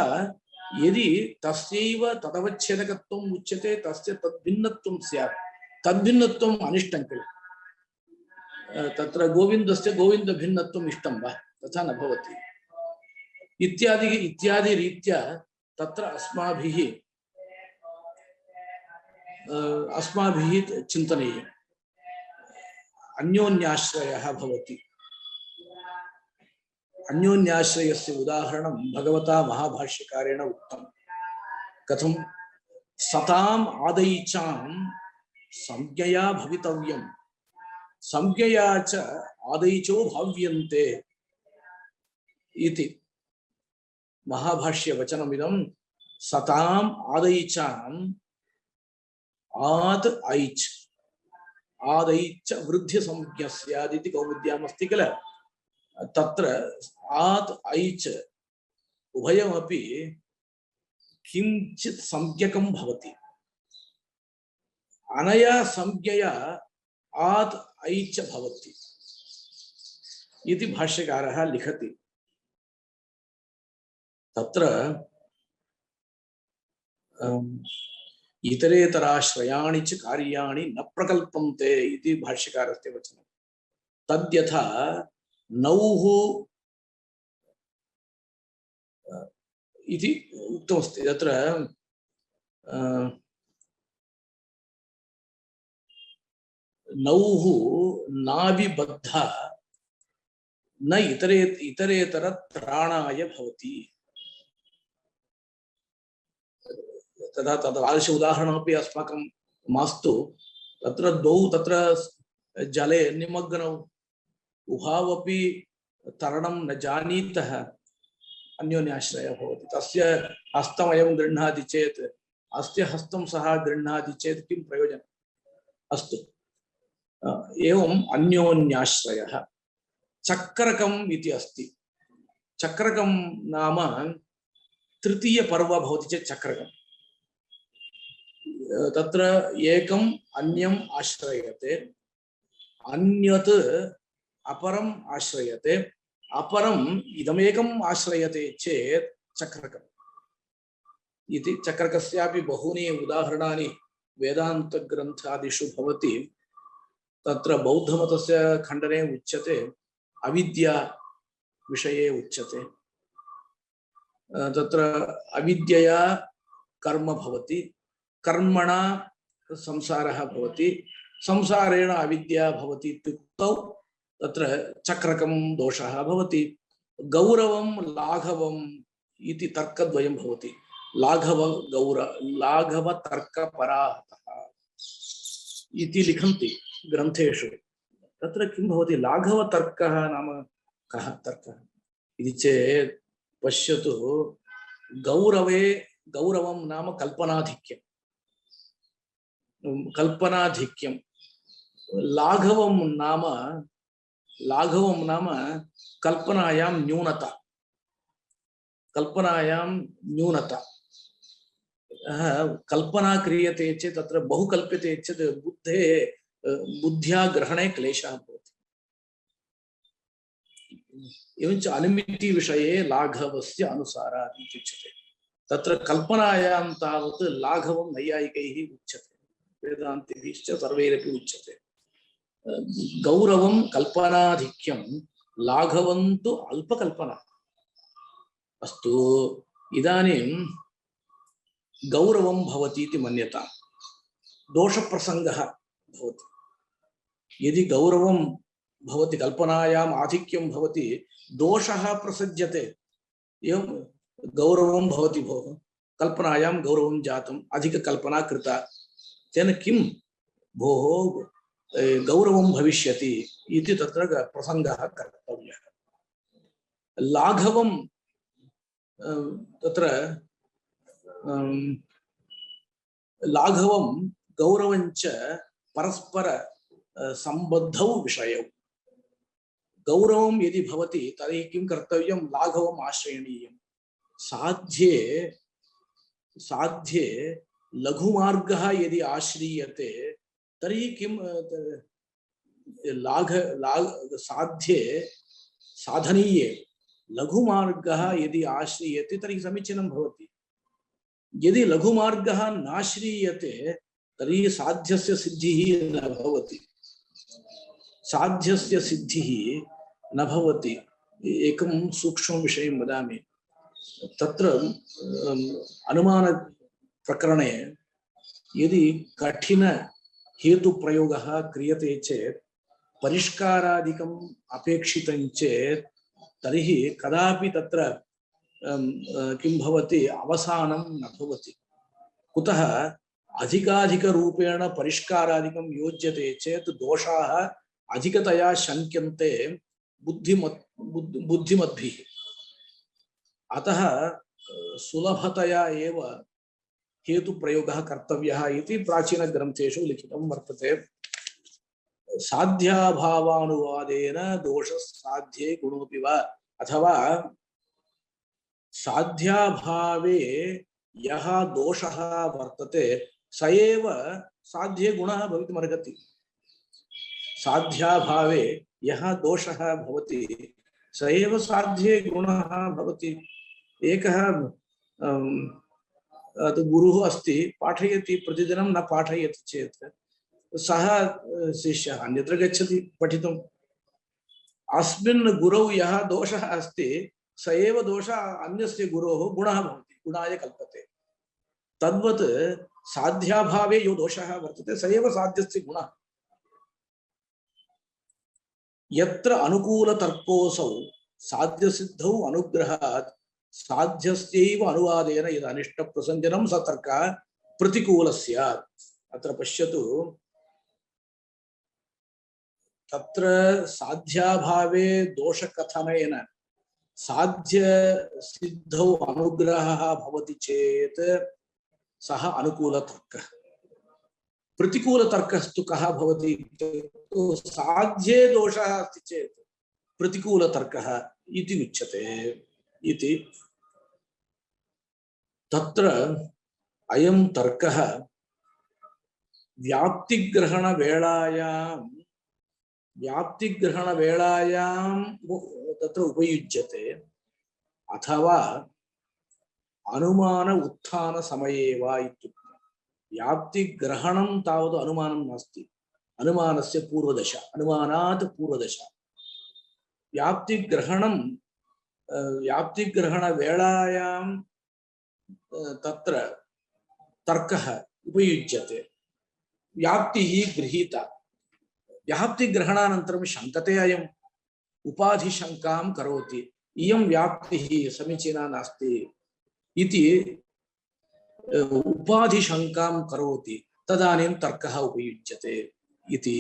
यदि तस्यैव तदवच्छेदकत्वम् उच्यते, तस्य तद्भिन्नत्वं स्यात्। तद्भिन्नत्वम् अनिष्टं किल। तत्र गोविन्दस्य गोविन्दभिन्नत्वम् इष्टं वा? तथा न भवति। इत्यादि रीत्या तत्र अस्माभिः चिन्तनीयम्। अन्योन्याश्रयः भवति। अन्योन्याश्रयस्य उदाहरणं भगवता महाभाष्यकारेण उक्तं। कथं? सताम् आदैचां संज्ञया भवितव्यं, संज्ञया च आदैचो भाव्यन्ते इति महाभाष्यवचनमिदं। सताम् आदैचाम् आद् ऐच्, आदैच् वृद्धि संज्ञा स्यात् इति कौमुद्यामस्ति किल। तत्र आद् ऐच् उभयमपि किञ्चित् संज्ञकं भवति। अनया संज्ञया आद् ऐच् भवति इति भाष्यकारः लिखति। तत्र इतरेतराश्रयाणि च कार्याणि न प्रकल्पन्ते इति भाष्यकारस्य वचनं। तद्यथा नौः इति उक्तमस्ति। तत्र नौः नाभिबद्धा न इतरेतर त्राणाय भवति। तदा तादृश उदाहरणमपि अस्माकं मास्तु। तत्र द्वौ तत्र जले निमग्नौ, उभावपि तरणं न जानीतः, अन्योन्याश्रयः भवति। तस्य हस्तमयं गृह्णाति चेत्, अस्य हस्तं सः गृह्णाति चेत् किं प्रयोजनम्? अस्तु, एवम् अन्योन्याश्रयः। चक्रकम् इति अस्ति। चक्रकं नाम तृतीयपर्व भवति चेत् चक्रकम्। तत्र एकम् अन्यम् आश्रयते, अन्यत् अपरम् आश्रयते, अपरम् इदमेकम् आश्रयते चेत् चक्रकम् इति। चक्रकस्यापि बहूनि उदाहरणानि वेदान्तग्रन्थादिषु भवति। तत्र बौद्धमतस्य खण्डने उच्यते अविद्या विषये उच्यते। तत्र अविद्यया कर्म भवति, कर्मणा संसारः भवति, संसारेण अविद्या भवति इत्युक्तौ तत्र चक्रकं दोषः भवति। गौरवं लाघवम् इति तर्कद्वयं भवति। लाघव तर्कपराहतः इति लिखन्ति ग्रन्थेषु। तत्र किं भवति? लाघवतर्कः नाम कः तर्कः इति चेत् पश्यतु, गौरवं नाम कल्पनाधिक्यं, लाघवं नाम कल्पनायां न्यूनता, कल्पना क्रियते चेत् तत्र बहु कल्प्यते चेत् बुद्ध्या ग्रहणे क्लेशः भवति। एवञ्च अनुमिति विषये लाघवस्य अनुसारात् इत्युच्यते। तत्र कल्पनायां तावत् लाघवं नैयायिकैः उच्यते, वेदान्तिभिश्च सर्वैरपि उच्यते। गौरवं कल्पनाधिक्यं, लाघवं तु अल्पकल्पना। अस्तु, इदानीं गौरवं भवति इति मन्यतां, दोषप्रसङ्गः भवति। यदि गौरवं भवति, कल्पनायाम् आधिक्यं भवति, दोषः प्रसज्यते। एवं गौरवं भवति, भोः कल्पनायां गौरवं जातम्, अधिककल्पना कृता, तेन किं भोः गौरवं भविष्यति इति तत्र प्रसङ्गः कर्तव्यः। लाघवं तत्र लाघवं गौरवञ्च परस्पर सम्बद्धौ विषयौ। गौरवं यदि भवति तर्हि किं कर्तव्यं? लाघवम् आश्रयणीयं। साध्ये लघुमार्गः यदि आश्रीयते तर्हि किं साध्ये साधनीये लघुमार्गः यदि आश्रीयते तर्हि समीचीनं भवति। यदि लघुमार्गः नाश्रीयते तर्हि साध्यस्य सिद्धिः न भवति। न भवति। एकं सूक्ष्मं विषयं वदामि। तत्र अनुमान प्रकरणे यदि कठिन हेतुप्रयोगः क्रियते चेत्, परिष्कारादिकम् अपेक्षितं चेत् तर्हि कदापि तत्र किं भवति? अवसानं न भवति। कुतः? अधिकाधिकरूपेण परिष्कारादिकं योज्यते चेत् दोषाः अधिकतया शङ्क्यन्ते बुद्धिमद्भिः। अतः सुलभतया एव हेतुप्रयोगः कर्तव्यः इति प्राचीनग्रन्थेषु लिखितं वर्तते। साध्याभावानुवादेन दोषसाध्ये गुणोऽपि वा, अथवा साध्याभावे यः दोषः वर्तते स एव साध्ये गुणः भवितुमर्हति। साध्याभावे यः दोषः भवति स एव साध्ये गुणः भवति। एकः गुरुः अस्ति, पाठयति, प्रतिदिनं न पाठयति चेत् सः शिष्यः अन्यत्र गच्छति पठितुम्। अस्मिन् गुरौ यः दोषः अस्ति स एव दोषः अन्यस्य गुरोः गुणः भवति, गुणाय कल्पते। तद्वत् साध्याभावे यो दोषः वर्तते स एव साध्यस्य गुणः। यत्र अनुकूलतर्कोऽसौ साध्यसिद्धौ अनुग्रहात् साध्यस्यैव अनुवादेन यद् अनिष्टप्रसञ्जनं स तर्कः प्रतिकूलः स्यात्। अत्र पश्यतु, तत्र साध्याभावे दोषकथनेन साध्यसिद्धौ अनुग्रहः भवति चेत् सः अनुकूलतर्कः। प्रतिकूलतर्कस्तु कः भवति? साध्ये दोषः अस्ति चेत् प्रतिकूलतर्कः इति उच्यते इति। तत्र अयं तर्कः व्याप्तिग्रहणवेलायां तत्र उपयुज्यते, अथवा अनुमान उत्थान समये वा इत्युक्ते। व्याप्तिग्रहणं तावत् अनुमानं नास्ति, अनुमानस्य पूर्वदशा, अनुमानात् पूर्वदशा। व्याप्तिग्रहणं व्याप्तिग्रहणवेलायां तत्र तर्कः उपयुज्यते। व्याप्तिः गृहीता, व्याप्तिग्रहणानन्तरं शङ्कते अयम्, उपाधिशङ्कां करोति, इयं व्याप्तिः समीचीना नास्ति इति उपाधिशङ्कां करोति, तदानीं तर्कः उपयुज्यते इति।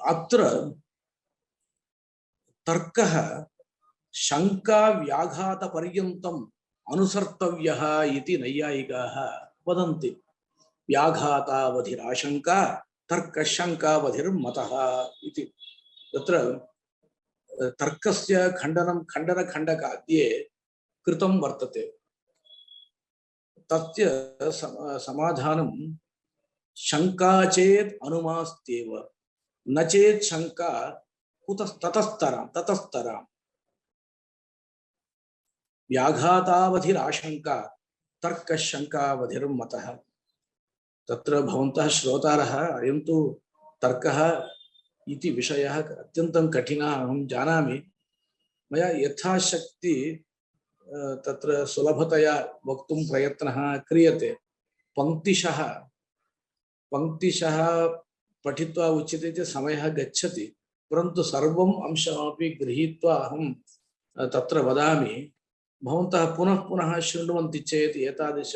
अत्र तर्कः शङ्का व्याघातपर्यन्तम् अनुसर्तव्यः इति नैयायिकाः वदन्ति। व्याघातावधिराशङ्का तर्कशङ्कावधिर्मतः इति। तत्र तर्कस्य खण्डनखण्डकाद्ये कृतं वर्तते। तस्य समाधानं शङ्का चेत् अनुमास्त्येव, न चेत् शङ्का ततस्तरां व्याघातावधिराशङ्का तर्कशङ्कावधिर्मतः। तत्र भवन्तः श्रोतारः अयं तु तर्कः इति विषयः अत्यन्तं कठिनः अहं जानामि। मया यथाशक्ति तत्र सुलभतया वक्तुं प्रयत्नः क्रियते। पङ्क्तिशः पठित्वा उच्यते चेत् समयः गच्छति, परन्तु सर्वम् अंशमपि गृहीत्वा अहं तत्र वदामि। भवन्तः पुनः पुनः शृण्वन्ति चेत् एतादृश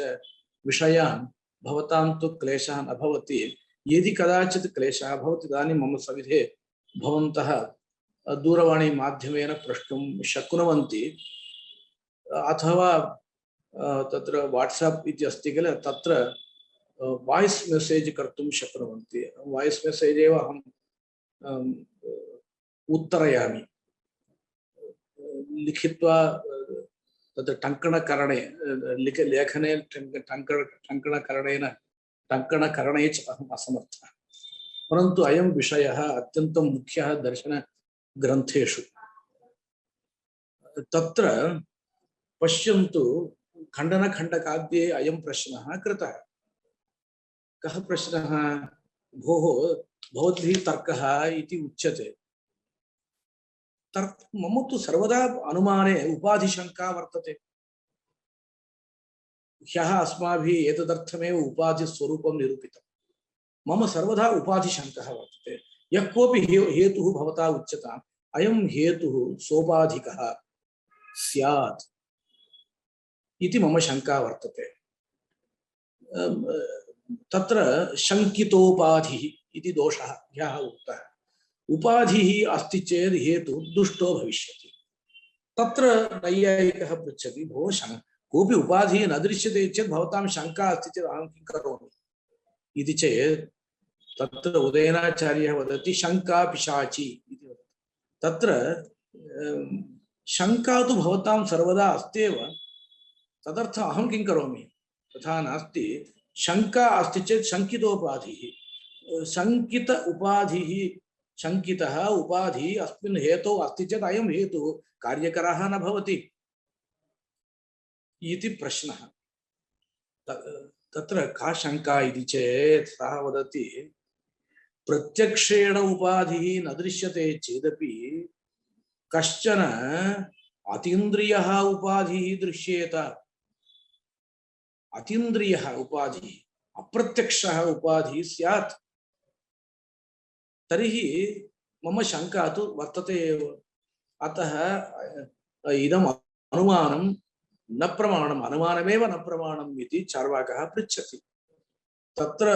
विषयान् भवतां तु क्लेशः न भवति। यदि कदाचित् क्लेशः भवति तदानीं मम सविधे भवन्तः दूरवाणी माध्यमेन प्रष्टुं शक्नुवन्ति, अथवा तत्र वाट्साप् इति अस्ति किल, तत्र वाಯ್ಸ್ मेसेज कर्तुं शक्नुवन्ति। वाಯ್ಸ್ मेसेज एव अहं उत्तरयामि। लिखित्वा तत्र टङ्कणकरणे लेखने टङ्कणकरणे च अहम् असमर्थः। परन्तु अयं विषयः अत्यन्तं मुख्यः दर्शनग्रन्थेषु। तत्र पश्यन्तु, खण्डनखण्डकाद्ये अयं प्रश्नः कृतः। कः प्रश्नः? भोः, भवद्भिः तर्कः इति उच्यते। मम तु सर्वदा अनुमाने उपाधिशङ्का वर्तते। ह्यः अस्माभिः एतदर्थमेव उपाधिस्वरूपं निरूपितं। मम सर्वदा उपाधिशङ्कः वर्तते। यः कोऽपि हेतुः भवता उच्यताम्, अयं हेतुः सोपाधिकः स्यात् इति मम शङ्का वर्तते। तत्र शङ्कितोपाधिः इति दोषः ह्यः उक्तः। उपाधिः अस्ति चेत् हेतु दुष्टो भविष्यति। तत्र नैयायिकः पृच्छति, भो कोऽपि उपाधिः न दृश्यते चेत् भवतां शङ्का अस्ति चेत् अहं किं करोमि इति चेत्, तत्र उदयनाचार्यः वदति शङ्का पिशाची इति वदति। तत्र शङ्का तु भवतां सर्वदा अस्त्येव, तदर्थम् अहं किं करोमि? तथा नास्ति। शङ्का अस्ति चेत् शङ्कितोपाधिः, शङ्कित उपाधिः, शङ्कितः उपाधिः अस्मिन् हेतौ अस्ति चेत् अयं हेतुः कार्यकरः न भवति इति प्रश्नः। तत्र का शङ्का इति चेत् सः वदति, प्रत्यक्षेण उपाधिः न दृश्यते चेदपि कश्चन अतीन्द्रियः उपाधिः दृश्येत। अतीन्द्रियः उपाधिः, अप्रत्यक्षः उपाधिः स्यात्, तर्हि मम शङ्का तु वर्तते एव। अतः इदम् अनुमानं न प्रमाणम्, अनुमानमेव न प्रमाणम् इति चार्वाकः पृच्छति। तत्र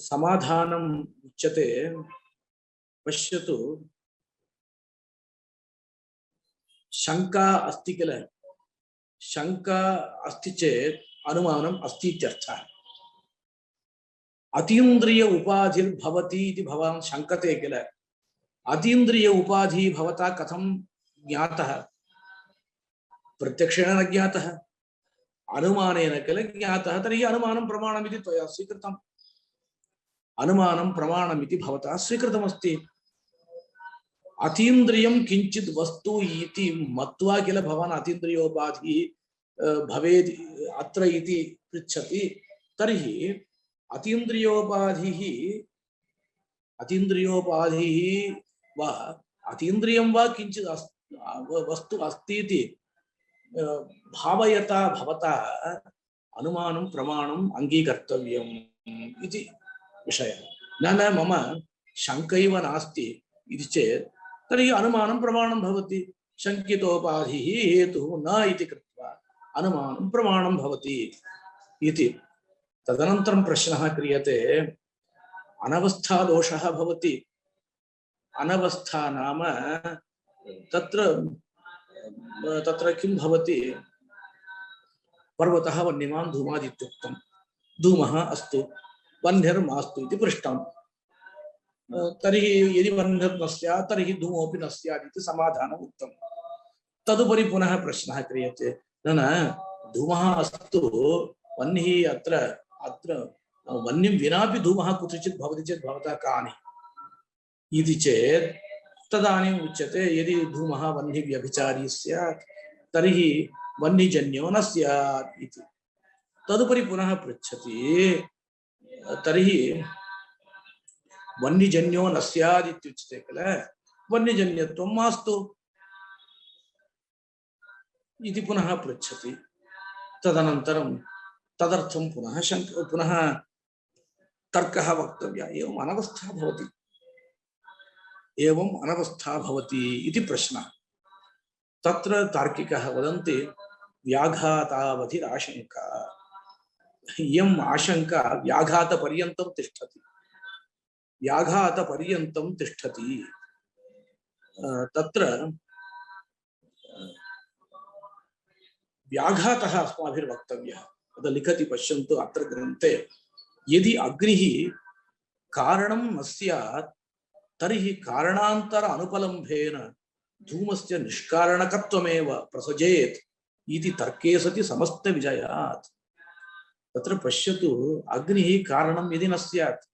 समाधानम् उच्यते। पश्यतु, शङ्का अस्ति किल, शङ्का अस्ति चेत् अनुमानम् अस्ति इत्यर्थः। अतीन्द्रिय उपाधिर्भवति इति भवान् शङ्कते किल, अतीन्द्रिय उपाधिः भवता कथं ज्ञातः? प्रत्यक्षेण न ज्ञातः, अनुमानेन किल ज्ञातः। तर्हि अनुमानं प्रमाणमिति त्वया स्वीकृतम्। अनुमानं प्रमाणमिति भवता स्वीकृतमस्ति। अतीन्द्रियं किञ्चित् वस्तु इति मत्वा किल भवान् अतीन्द्रियोपाधिः भवेत् अत्र इति पृच्छति। तर्हि अतीन्द्रियोपाधिः वा अतीन्द्रियं वा किञ्चित् वस्तु अस्ति इति भावयता भवता अनुमानं प्रमाणम् अङ्गीकर्तव्यम् इति विषयः। न मम शङ्कैव नास्ति इति चेत् तर्हि अनुमानं प्रमाणं भवति। शङ्कितोपाधिः हेतुः न इति कृत्वा अनुमानं प्रमाणं भवति इति। तदनन्तरं प्रश्नः क्रियते, अनवस्थादोषः भवति। अनवस्था नाम तत्र किं भवति? पर्वतः वह्निमान् धूमादित्युक्तं। धूमः अस्तु, वह्निर्मास्तु इति पृष्टं। तर्हि यदि वह्निर्न स्यात् तर्हि धूमोऽपि न स्यात् इति समाधानम् उक्तं। तदुपरि पुनः प्रश्नः क्रियते, न धूमः अस्तु, वह्निः अत्र वह्निं विनापि धूमः कुत्रचित् भवति चेत् भवतः कानि इति चेत् तदानीम् उच्यते, यदि धूमः वह्निव्यभिचारी स्यात् तर्हि वह्निजन्यो न स्यात् इति। तदुपरि पुनः पृच्छति, तर्हि वह्निजन्यो न स्यात् इत्युच्यते किल, वह्निजन्यत्वं मास्तु इति पुनः पृच्छति। तदनन्तरं तदर्थं पुनः तर्कः वक्तव्यः। एवम् अनवस्था भवति इति प्रश्नः। तत्र तार्किकः वदन्ति, व्याघातावधिराशङ्का। इयम् आशङ्का व्याघातपर्यन्तं तिष्ठति। तत्र व्याघातः अस्माभिर्वक्तव्यः। तद् लिखति, पश्यन्तु अत्र ग्रन्थे, यदि अग्निः कारणं न स्यात् तर्हि कारणान्तर अनुपलम्भेन धूमस्य निष्कारणकत्वमेव प्रसजेत् इति तर्के सति समस्तविजयात्। तत्र पश्यतु, अग्निः कारणं यदि न स्यात्,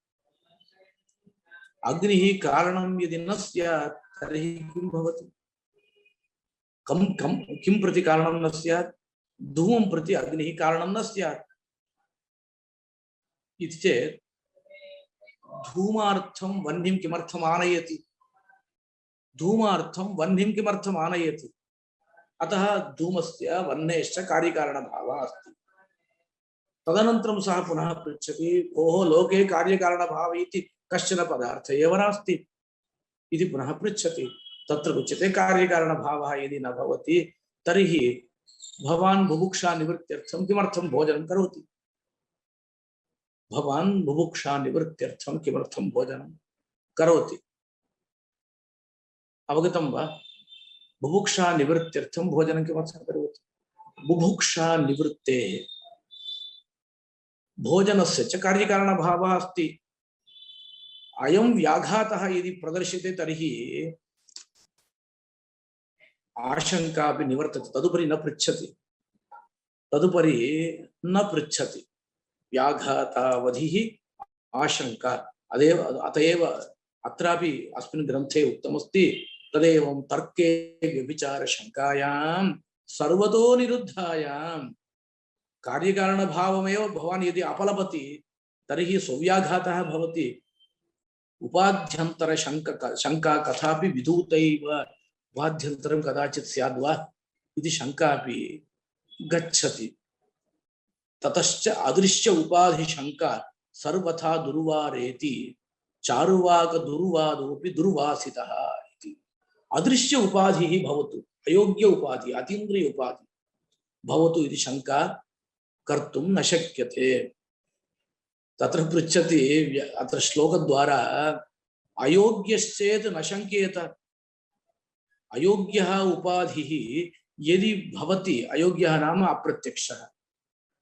तर्हि किं भवति? किं प्रति कारणं न स्यात्? धूमं प्रति अग्निः कारणं न स्यात् इति चेत् धूमार्थं वह्निं किमर्थम् आनयति? अतः धूमस्य वह्नेश्च कार्यकारणभावः अस्ति। तदनन्तरं सः पुनः पृच्छति, ओहो, लोके कार्यकारणभावः इति कश्चन पदार्थः एव नास्ति इति पुनः पृच्छति। तत्र उच्यते, कार्यकारणभावः यदि न भवति तर्हि भवान् बुभुक्षा निवृत्त्यर्थं किमर्थं भोजनं करोति? अवगतं वा? बुभुक्षा निवृत्त्यर्थं भोजनं किमर्थं करोति? बुभुक्षा निवृत्तेः भोजनस्य च कार्यकारणभावः अस्ति। अयं व्याघातः यदि प्रदर्श्यते तर्हि आशंकापि निवर्तते। तदुपरि न पृच्छति। व्याघातावधिः आशंका। अतएव अत्रापि अस्मिन् ग्रन्थे उक्तमस्ति, तदेवं तर्के व्यभिचारशङ्कायां सर्वतो निरुद्धायां कार्यकारणभावमेव भवान् यदि अपलपति तर्हि स्वव्याघातः भवति। उपाध्यन्तर शङ्का कथापि विधूतैव उपाध्यन्तरं कदाचित् स्याद्वा इति शङ्कापि गच्छति। ततश्च अदृश्य उपाधि शङ्का सर्वथा दुर्वारेति चारुवाक दुर्वादोपि दुर्वासितः इति। अदृश्य उपाधिः भवतु, अयोग्य उपाधि, अतीन्द्रिय उपाधि भवतु इति शङ्का कर्तुं न शक्यते। तत्र पृच्छति, अत्र श्लोकद्वारा अयोग्यश्चेत् न शङ्क्येत। अयोग्यः उपाधिः यदि भवति, अयोग्यः नाम अप्रत्यक्षः,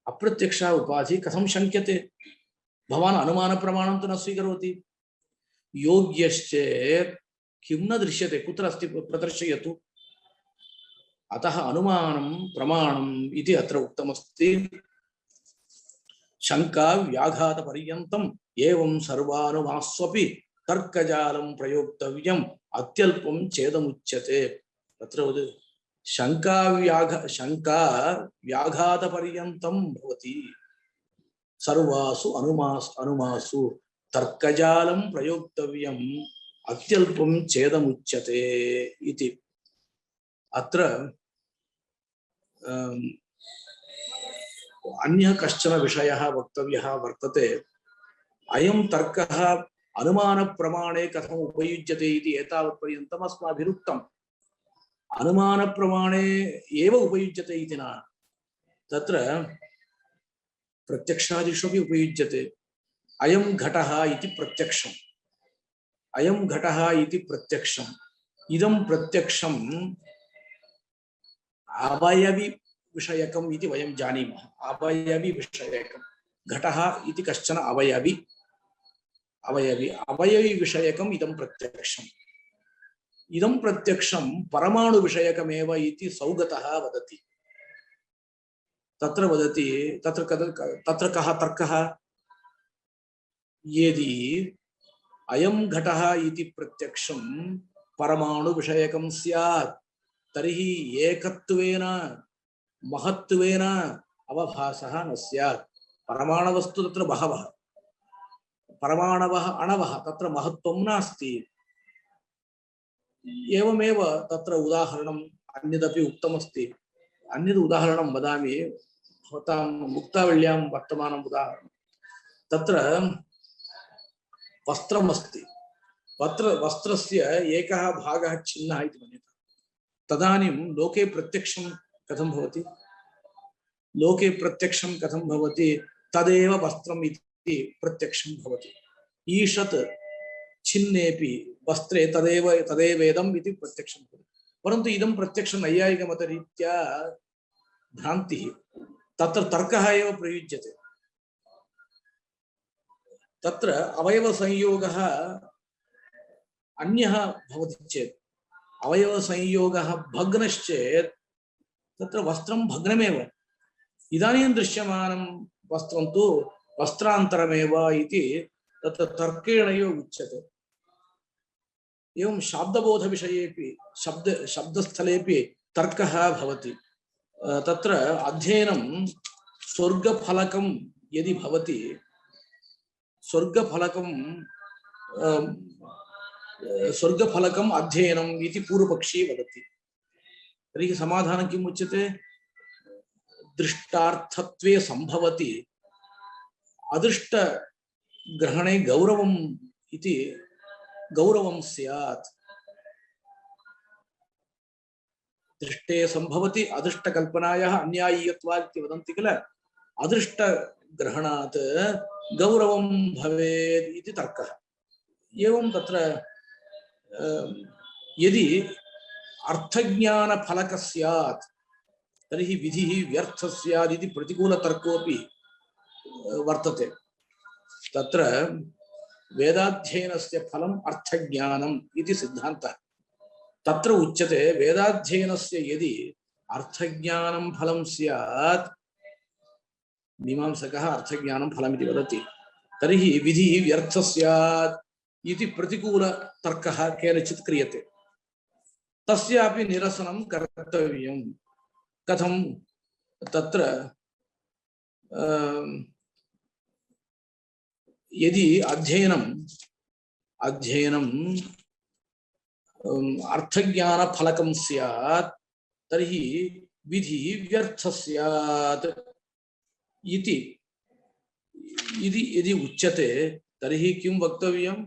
अप्रत्यक्षः उपाधि कथं शङ्क्यते? भवान् अनुमानप्रमाणं तु न स्वीकरोति। योग्यश्चेत् किं न दृश्यते, कुत्र अस्ति प्रदर्शयतु। अतः अनुमानं प्रमाणम् इति अत्र उक्तमस्ति। शङ्का व्याघातपर्यन्तम् एवं सर्वानुमास्वपि तर्कजालं प्रयोक्तव्यम् अत्यल्पं चेदमुच्यते। तत्र शङ्का व्याघातपर्यन्तं भवति। सर्वासु अनुमासु तर्कजालं प्रयोक्तव्यम् अत्यल्पं चेदमुच्यते इति। अत्र अन्यः कश्चन विषयः वक्तव्यः वर्तते। अयं तर्कः अनुमानप्रमाणे कथम् उपयुज्यते इति एतावत्पर्यन्तम् अस्माभिः उक्तम्। अनुमानप्रमाणे एव उपयुज्यते इति न, तत्र प्रत्यक्षादिषु अपि उपयुज्यते। अयं घटः इति प्रत्यक्षम्, अयं घटः इति प्रत्यक्षम्। इदं प्रत्यक्षम् अवयवि विषयकम् इति वयं जानीमः। अवयवि विषयकं घटः इति कश्चन अवयवि अवयवि विषयकम् इदं प्रत्यक्षम्। इदं प्रत्यक्षं परमाणु विषयकमेव इति सौगतः वदति। तत्र वदति, तत्र कः तर्कः? यदि अयं घटः इति प्रत्यक्षं परमाणु विषयकं स्यात् तर्हि एकत्वेन महत्त्वेन अवभासः न स्यात्। परमाणवस्तु तत्र बहवः, परमाणवः अणवः, तत्र महत्त्वं नास्ति। एवमेव तत्र उदाहरणम् अन्यदपि उक्तमस्ति। अन्यद् उदाहरणं वदामि, भवतां मुक्तावल्यां वर्तमानम् उदाहरणं। तत्र वस्त्रमस्ति, वस्त्रस्य एकः भागः छिन्नः इति मन्यते। तदानीं लोके प्रत्यक्षं कथं भवति? लोके प्रत्यक्षं कथं भवति? तदेव वस्त्रम् इति प्रत्यक्षं भवति। ईषत् छिन्नेपि वस्त्रे तदेवेदम् इति प्रत्यक्षं भवति। परन्तु इदं प्रत्यक्षं नैयायिकमतरीत्या भ्रान्तिः। तत्र तर्कः एव प्रयुज्यते। तत्र अवयवसंयोगः अन्यः भवति चेत्, अवयवसंयोगः भग्नश्चेत् तत्र वस्त्रं भग्नमेव। इदानीं दृश्यमानं वस्त्रं तु वस्त्रान्तरमेव इति तत्र तर्केण एव उच्यते। एवं शाब्दबोधविषयेपि शब्दस्थलेपि तर्कः भवति। तत्र अध्ययनं स्वर्गफलकं यदि भवति, स्वर्गफलकम् अध्ययनम् इति पूर्वपक्षी वदति। तर्हि समाधानं किम् उच्यते? दृष्टार्थत्वे संभवति, अदृष्टग्रहणे गौरवम् इति गौरवं स्यात्। दृष्टे संभवति अदृष्टकल्पनायाः अन्यायीयत्वात् इति वदन्ति किल। अदृष्टग्रहणात् गौरवं भवेत् इति तर्कः। एवं तत्र यदि अर्थज्ञानफलकः स्यात् तर्हि विधिः व्यर्थः स्यात् इति प्रतिकूलतर्कोऽपि वर्तते। तत्र वेदाध्ययनस्य फलम् अर्थज्ञानम् इति सिद्धान्तः। तत्र उच्यते वेदाध्ययनस्य यदि अर्थज्ञानं फलं स्यात्, मीमांसकः अर्थज्ञानं फलमिति वदति, तर्हि विधिः व्यर्थः स्यात् इति प्रतिकूलतर्कः केनचित् क्रियते। तस्यापि निरसनं कर्तव्यं। कथं? तत्र यदि अध्ययनं अर्थज्ञानफलकं स्यात् तर्हि विधिः व्यर्थः स्यात् इति यदि उच्यते तर्हि किं वक्तव्यं?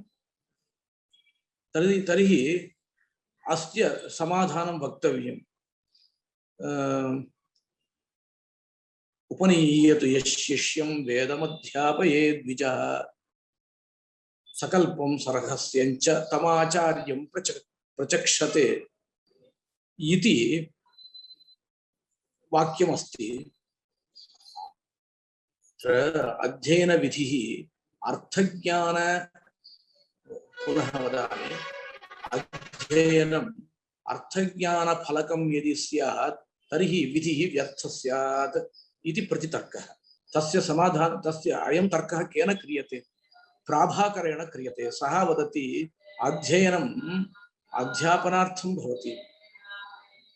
तर्हि अस्य समाधानं वक्तव्यम्। उपनीयतु यशिष्यं वेदमध्यापयेद् द्विजः सकल्पं सरहस्यञ्च तमाचार्यं प्रचक्षते इति वाक्यमस्ति। अध्ययनविधिः अर्थज्ञान, पुनः वदामि, अध्ययनम् अर्थज्ञानफलकं यदि स्यात् तर्हि विधिः व्यर्थः स्यात् इति प्रतितर्कः। तस्य समाधानं, तस्य अयं तर्कः केन क्रियते? प्राभाकरेण क्रियते। सः वदति अध्ययनम् अध्यापनार्थं भवति,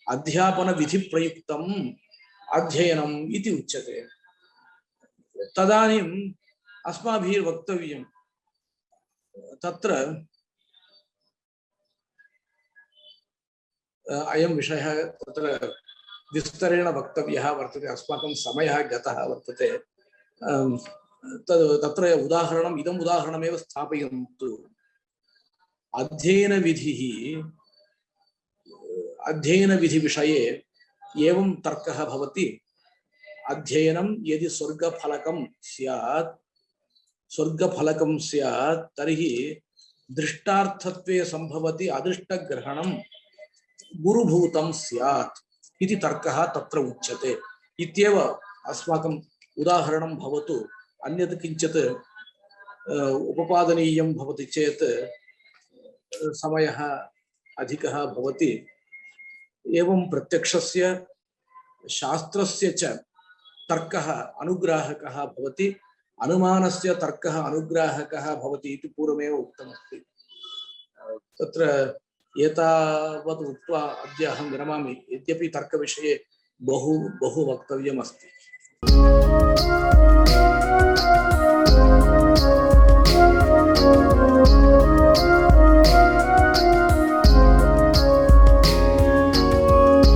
अध्यापनविधिप्रयुक्तम् अध्ययनम् इति उच्यते। तदानीम् अस्माभिः वक्तव्यं, तत्र अयं विषयः तत्र विस्तरेण वक्तव्यः वर्तते, अस्माकं समयः गतः वर्तते। तत्र उदाहरणम् इदम् उदाहरणमेव स्थापयन्तु। अध्ययनविधिविषये एवं तर्कः भवति। अध्ययनं यदि स्वर्गफलकं स्यात् तर्हि दृष्टार्थत्वे संभवति अदृष्टग्रहणं गुरुभूतं स्यात् इति तर्कः तत्र उच्यते इत्येव अस्माकम् उदाहरणं भवतु। अन्यत् किञ्चित् उपपादनीयं भवति चेत् समयः अधिकः भवति। एवं प्रत्यक्षस्य शास्त्रस्य च तर्कः अनुग्राहकः भवति, अनुमानस्य तर्कः अनुग्राहकः भवति इति पूर्वमेव उक्तमस्ति। तत्र एतावत् उक्त्वा अद्य अहं विरमामि, यद्यपि तर्कविषये बहु वक्तव्यमस्ति।